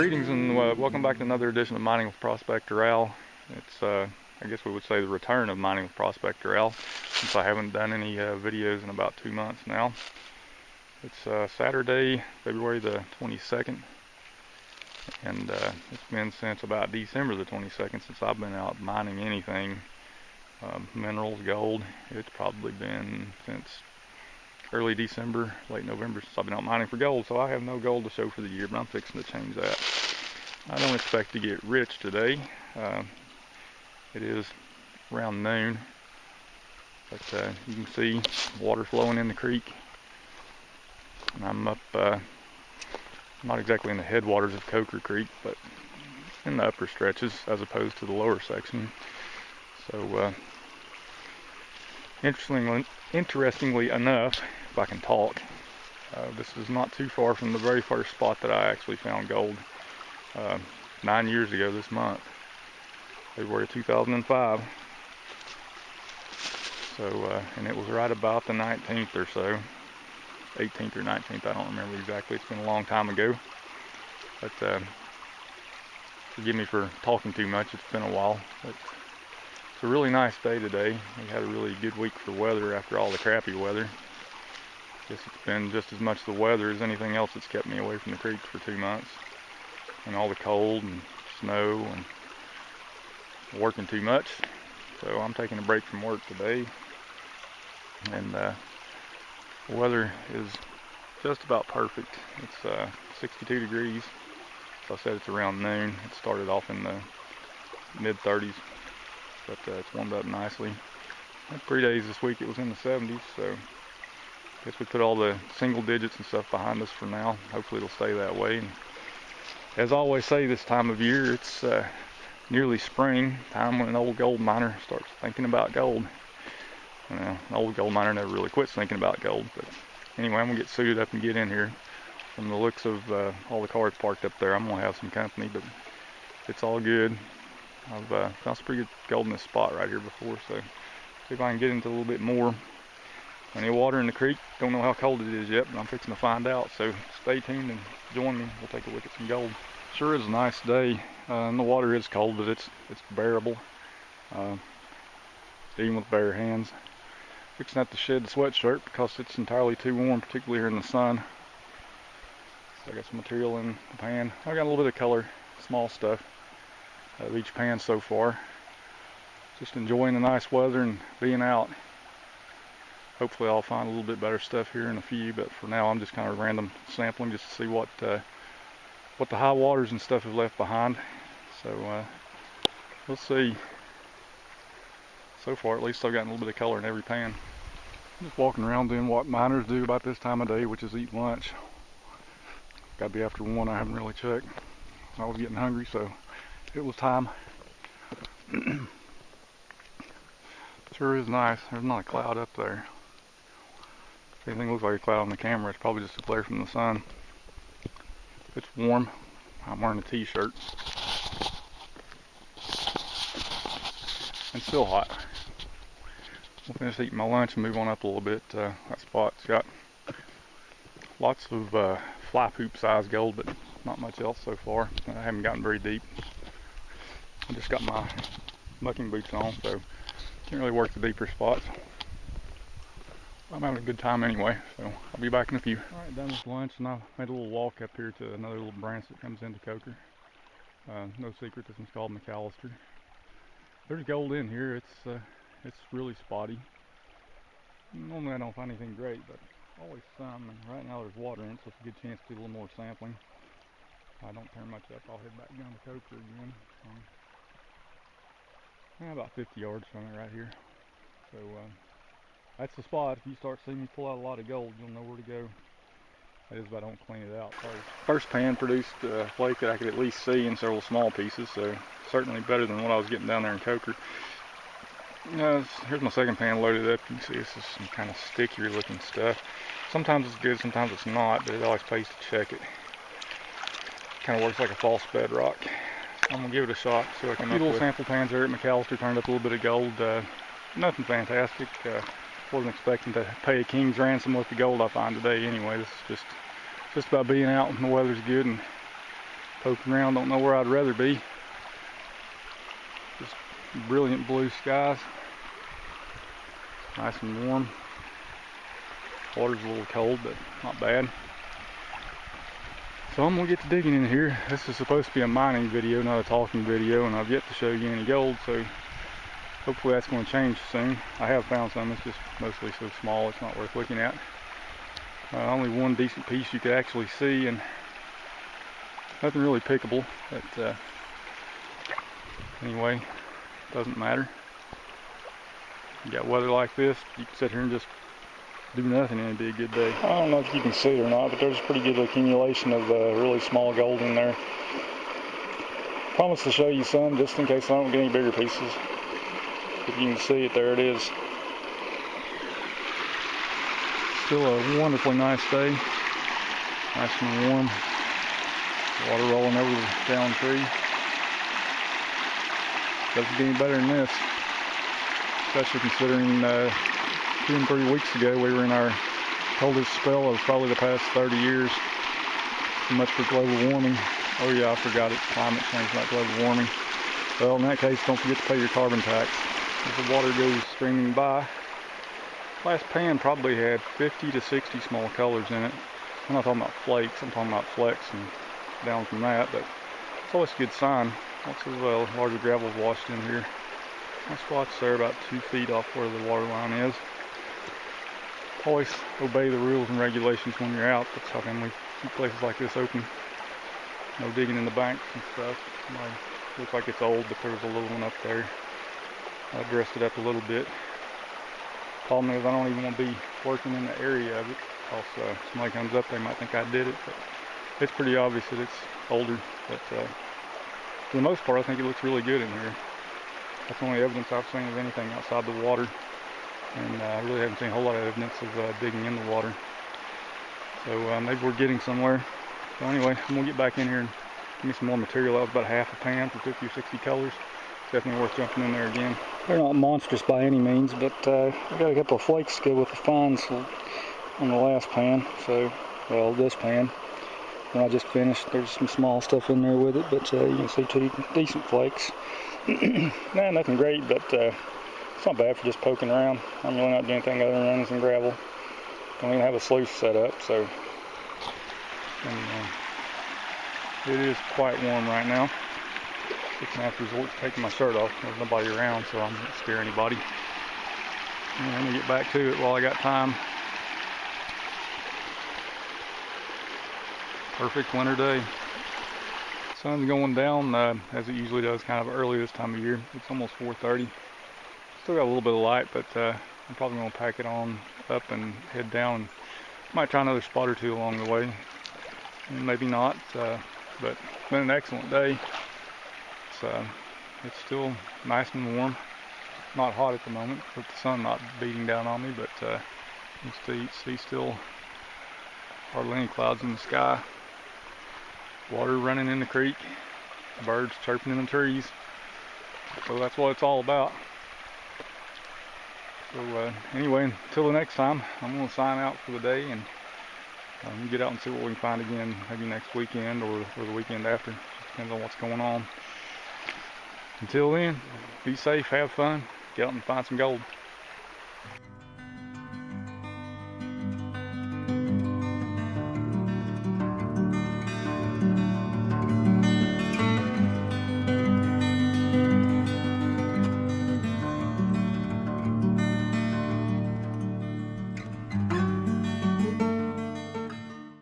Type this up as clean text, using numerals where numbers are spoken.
Greetings and welcome back to another edition of Mining with Prospector Al. It's, I guess we would say, the return of Mining with Prospector Al, since I haven't done any videos in about 2 months now. It's Saturday, February the 22nd, and it's been since about December the 22nd since I've been out mining anything, minerals, gold. It's probably been since early December, late November since I've been out mining for gold, so I have no gold to show for the year, but I'm fixing to change that. I don't expect to get rich today. It is around noon, but you can see water flowing in the creek, and I'm up, not exactly in the headwaters of Coker Creek, but in the upper stretches as opposed to the lower section. So interestingly enough, if I can talk, this is not too far from the very first spot that I actually found gold 9 years ago this month, February 2005. So, and it was right about the 19th or so, 18th or 19th, I don't remember exactly, it's been a long time ago. But forgive me for talking too much, it's been a while. But it's a really nice day today. We had a really good week for weather after all the crappy weather. Guess it's been just as much the weather as anything else that's kept me away from the creek for 2 months. And all the cold and snow and working too much. So I'm taking a break from work today. And the weather is just about perfect. It's 62 degrees. So I said it's around noon. It started off in the mid-30s. But it's warmed up nicely. 3 days this week it was in the 70s, so I guess we put all the single digits and stuff behind us for now. Hopefully it'll stay that way. And as I always say this time of year, it's nearly spring, time when an old gold miner starts thinking about gold. An old gold miner never really quits thinking about gold, but anyway, I'm gonna get suited up and get in here. From the looks of all the cars parked up there, I'm gonna have some company, but it's all good. I've found some pretty good gold in this spot right here before, so see if I can get into a little bit more. Plenty of water in the creek. Don't know how cold it is yet, but I'm fixing to find out. So stay tuned and join me. We'll take a look at some gold. Sure is a nice day. And the water is cold, but it's bearable. Even with bare hands. Fixing to have to shed the sweatshirt because it's entirely too warm, particularly here in the sun. So I got some material in the pan. I got a little bit of color, small stuff, out of each pan so far. Just enjoying the nice weather and being out. Hopefully I'll find a little bit better stuff here in a few, but for now I'm just kind of random sampling just to see what the high waters and stuff have left behind. So we'll see. So far at least I've gotten a little bit of color in every pan. I'm just walking around doing what miners do about this time of day, which is eat lunch. Gotta be after 1, I haven't really checked. I was getting hungry, so it was time. Sure is nice. There's not a cloud up there. If anything looks like a cloud on the camera, it's probably just a glare from the sun. It's warm. I'm wearing a t-shirt. And still hot. I'll finish eating my lunch and move on up a little bit. That spot's got lots of fly poop size gold, but not much else so far. I haven't gotten very deep. I just got my mucking boots on, so can't really work the deeper spots. I'm having a good time anyway, so I'll be back in a few. Alright, done with lunch, and I made a little walk up here to another little branch that comes into Coker. No secret, this one's called McAllister. There's gold in here. It's really spotty. Normally I don't find anything great, but always some, and right now there's water in it, so it's a good chance to do a little more sampling. If I don't turn much up, I'll head back down to Coker again. About 50 yards from it right here. So that's the spot. If you start seeing me pull out a lot of gold, you'll know where to go. That is if I don't clean it out first. First pan produced a flake that I could at least see in several small pieces, so certainly better than what I was getting down there in Coker. Here's my second pan loaded up. You can see this is some kind of stickier looking stuff. Sometimes it's good, sometimes it's not, but it always pays to check it. Kind of works like a false bedrock. I'm gonna give it a shot, see what I come up with. Little sample pans there at McAllister turned up a little bit of gold. Nothing fantastic. Wasn't expecting to pay a king's ransom with the gold I find today anyway. This is just about being out when the weather's good and Poking around, don't know where I'd rather be. Just brilliant blue skies. Nice and warm. Water's a little cold, but not bad. So I'm gonna get to digging in here. This is supposed to be a mining video, not a talking video, and I've yet to show you any gold, so hopefully that's gonna change soon. I have found some, it's just mostly so small it's not worth looking at. Only one decent piece you could actually see, and nothing really pickable, but anyway, doesn't matter. You got weather like this, you can sit here and just do nothing and it'd be a good day. I don't know if you can see it or not, but there's a pretty good accumulation of really small gold in there. Promise to show you some just in case I don't get any bigger pieces. If you can see it, there it is. Still a wonderfully nice day. Nice and warm. Water rolling over the down tree. Doesn't get any better than this. Especially considering 2 and 3 weeks ago we were in our coldest spell of probably the past 30 years. Too much for global warming. Oh yeah, I forgot it's climate change, not global warming. Well, in that case, don't forget to pay your carbon tax. As the water goes streaming by. Last pan probably had 50 to 60 small colors in it. I'm not talking about flakes, I'm talking about flecks and down from that, but it's always a good sign. Lots of larger gravels washed in here. My spot's there about 2 feet off where the water line is. Always obey the rules and regulations when you're out. That's how come we keep places like this open. No digging in the banks and stuff. Looks like it's old, but there was a little one up there. I dressed it up a little bit. Problem is I don't even want to be working in the area of it. Also, if somebody comes up, they might think I did it, but it's pretty obvious that it's older. But for the most part, I think it looks really good in here. That's the only evidence I've seen of anything outside the water. And I really haven't seen a whole lot of evidence of digging in the water. So maybe we're getting somewhere. So anyway, I'm going to get back in here and give me some more material. That was about half a pan for 50 or 60 colors. Definitely worth jumping in there again. They're not monstrous by any means, but I got a couple of flakes to go with the fines on the last pan. So, well, this pan. When I just finished, there's some small stuff in there with it, but you can see 2 decent flakes. Nah, nothing great, but it's not bad for just poking around. I'm really not doing anything other than running some gravel. Don't even have a sluice set up, so. And, it is quite warm right now. I'm gonna have to resort to taking my shirt off. There's nobody around, so I don't scare anybody. And I'm gonna get back to it while I got time. Perfect winter day. Sun's going down as it usually does, kind of early this time of year. It's almost 4:30. Still got a little bit of light, but I'm probably gonna pack it on up and head down. Might try another spot or two along the way. Maybe not, but it's been an excellent day. It's still nice and warm. Not hot at the moment with the sun not beating down on me, but you can see still hardly any clouds in the sky. Water running in the creek, birds chirping in the trees. So that's what it's all about. So anyway, until the next time, I'm going to sign out for the day and get out and see what we can find again, maybe next weekend or the weekend after. Just depends on what's going on. Until then, be safe, have fun, get out and find some gold.